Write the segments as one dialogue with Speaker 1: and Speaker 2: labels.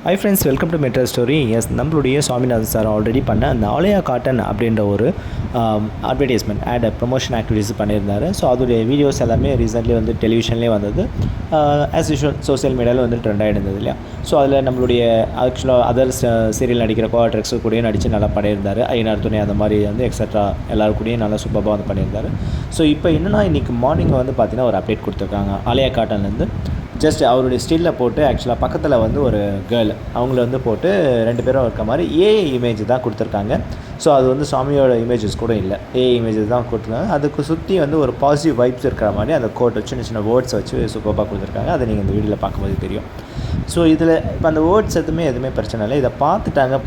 Speaker 1: High friends, welcome to metro story. Yes, நம்மளுடைய Swaminathan sir already பண்ண அந்த ஆலயா காட்டன் அப்படின்ற ஒரு அட்வர்டைஸ்மெண்ட் ப்ரொமோஷன் ஆக்டிவிட்டீஸ் பண்ணியிருந்தார். ஸோ அதோடைய வீடியோஸ் எல்லாமே ரீசெண்ட்லி வந்து டெலிவிஷன்லேயே வந்தது. ஆஸ் யூஷுவல் சோசியல் மீடியாவில் வந்து ட்ரெண்ட் ஆகிடுந்தது இல்லையா. ஸோ அதில் நம்மளுடைய ஆக்சுவலாக அதர் சீரியல் நடிக்கிற கோஆட்ரெக்ஸு கூடயும் நடித்து நல்லா பண்ணியிருந்தார். ஐநார் துணை அந்த மாதிரி வந்து எக்ஸட்ரா எல்லாரு கூடயும் நல்லா சூப்பராக வந்து பண்ணியிருந்தார். ஸோ இப்போ என்னென்னா இன்றைக்கி மார்னிங் வந்து பார்த்திங்கன்னா ஒரு அப்டேட் கொடுத்துருக்காங்க. ஆலயா காட்டன்லேருந்து ஜஸ்ட் அவருடைய ஸ்டில்லை போட்டு ஆக்சுவலாக பக்கத்தில் வந்து ஒரு கேர்ள் அவங்கள வந்து போட்டு 2 பேரும் இருக்க மாதிரி ஏஐ இமேஜ் தான் கொடுத்துருக்காங்க. ஸோ அது வந்து சாமியோட இமேஜஸ் கூட இல்லை, ஏஐ இமேஜஸ் தான் கொடுத்துருக்காங்க. அதுக்கு சுற்றி வந்து ஒரு பாசிட்டிவ் வைப்ஸ் இருக்கிற மாதிரி அந்த கோட்டை சின்ன சின்ன வேர்ட்ஸ் வச்சு சூப்பராக கொடுத்துருக்காங்க. அதை நீங்கள் இந்த வீடியோவில் பார்க்கும்போது தெரியும். ஸோ இதில் இப்போ அந்த வேர்ட்ஸ் எதுவுமே பிரச்சனை இல்லை. இதை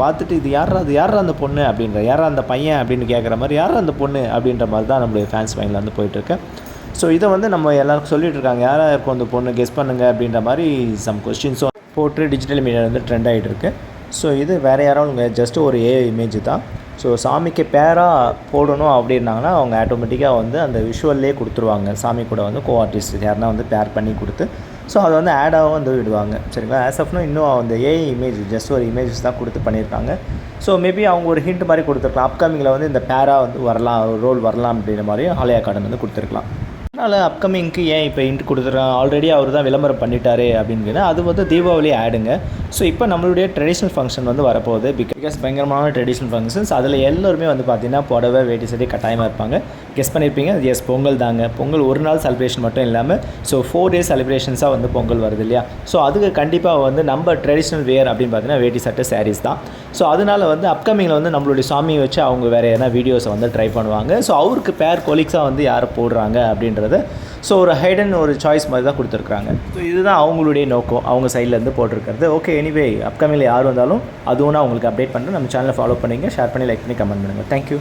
Speaker 1: பார்த்துட்டு இது யாரா அந்த பொண்ணு அப்படின்ற, யாரா அந்த பையன் அப்படின்னு கேட்குற மாதிரி, யாரா அந்த பொண்ணு அப்படின்ற மாதிரி தான் நம்மளுடைய ஃபேன்ஸ் மைண்டில் வந்து போயிட்டுருக்கு. ஸோ இதை வந்து நம்ம எல்லாருக்கும் சொல்லிகிட்டு இருக்காங்க, யாராக இருக்கும் அந்த பொண்ணு கெஸ் பண்ணுங்கள் அப்படின்ற மாதிரி சம் கொஸ்டின்ஸும் போட்டு டிஜிட்டல் மீடியா வந்து ட்ரெண்ட் ஆகிட்டு இருக்கு. ஸோ இது வேறு யாராவது ஜஸ்ட் ஒரு ஏஐ இமேஜ் தான். ஸோ சாமிக்கு பேராக போடணும் அப்படின்னாங்கன்னா அவங்க ஆட்டோமேட்டிக்காக வந்து அந்த விஷுவல்லே கொடுத்துருவாங்க. சாமி கூட வந்து ஆர்டிஸ்ட் யாருன்னா வந்து பேர் பண்ணி கொடுத்து ஸோ அதை வந்து ஆடாகவும் வந்து விடுவாங்க. சரிங்களா. ஆஸ் ஆஃப்னோ இன்னும் அந்த ஏஐ இமேஜ் ஜஸ்ட் ஒரு இமேஜஸ் தான் கொடுத்து பண்ணியிருக்காங்க. ஸோ மேபி அவங்க ஒரு ஹிண்ட் மாதிரி கொடுத்துருக்கலாம், அப்கமிங்கில் வந்து இந்த பேராக வந்து வரலாம், ரோல் வரலாம் அப்படின்ற மாதிரி ஆலயா கார்டன் வந்து கொடுத்துருக்கலாம். அதனால் அப்கமிங்க்கு ஏன் இப்போ இன்ட் கொடுத்துருக்காங்க, ஆல்ரெடி அவர் தான் விளம்பரம் பண்ணிட்டாரு அப்படின்னு. அது வந்து தீபாவளி ஆடுங்க. ஸோ இப்போ நம்மளுடைய ட்ரெடிஷ்னல் ஃபங்க்ஷன் வந்து வரப்போகுது. பிகாஸ் பயங்கரமான ட்ரெடிஷ்னல் ஃபங்க்ஷன்ஸ். அதில் எல்லோருமே வந்து பார்த்திங்கன்னா புடவை வேட்டி சட்டை கட்டாயமாக இருப்பாங்க. கெஸ் பண்ணியிருப்பீங்க, எஸ் பொங்கல் தாங்க. பொங்கல் ஒரு நாள் செலிப்ரேஷன் மட்டும் இல்லாமல் ஸோ 4 days செலிப்ரேஷன்ஸாக வந்து பொங்கல் வருது இல்லையா. ஸோ அதுக்கு கண்டிப்பாக வந்து நம்ம ட்ரெடிஷ்னல் வேர் அப்படின்னு பார்த்தீங்கன்னா வேட்டி சட்டை சாரீஸ் தான். ஸோ அதனால் வந்து அப்கமிங்கில் வந்து நம்மளுடைய சாமியை வச்சு அவங்க வேறு எதனா வீடியோஸை வந்து ட்ரை பண்ணுவாங்க. ஸோ அவருக்கு பேர் கொலீக்ஸாக வந்து யாரை போடுறாங்க அப்படின்றது ஸோ ஒரு ஹைடன் ஒரு சாய்ஸ் மாதிரி தான் கொடுத்துருக்குறாங்க. ஸோ இதுதான் அவங்களுடைய நோக்கம், அவங்க சைட்லேருந்து போட்டிருக்கிறது. ஓகே, எனிவே அப்கமிங்கில் யார் வந்தாலும் அதுவும் நான் உங்களுக்கு அப்டேட் பண்ணுறேன். நம்ம சேனலை ஃபாலோ பண்ணிங்க, ஷேர் பண்ணி, லைக் பண்ணி, கமெண்ட் பண்ணுங்கள். தேங்க்யூ.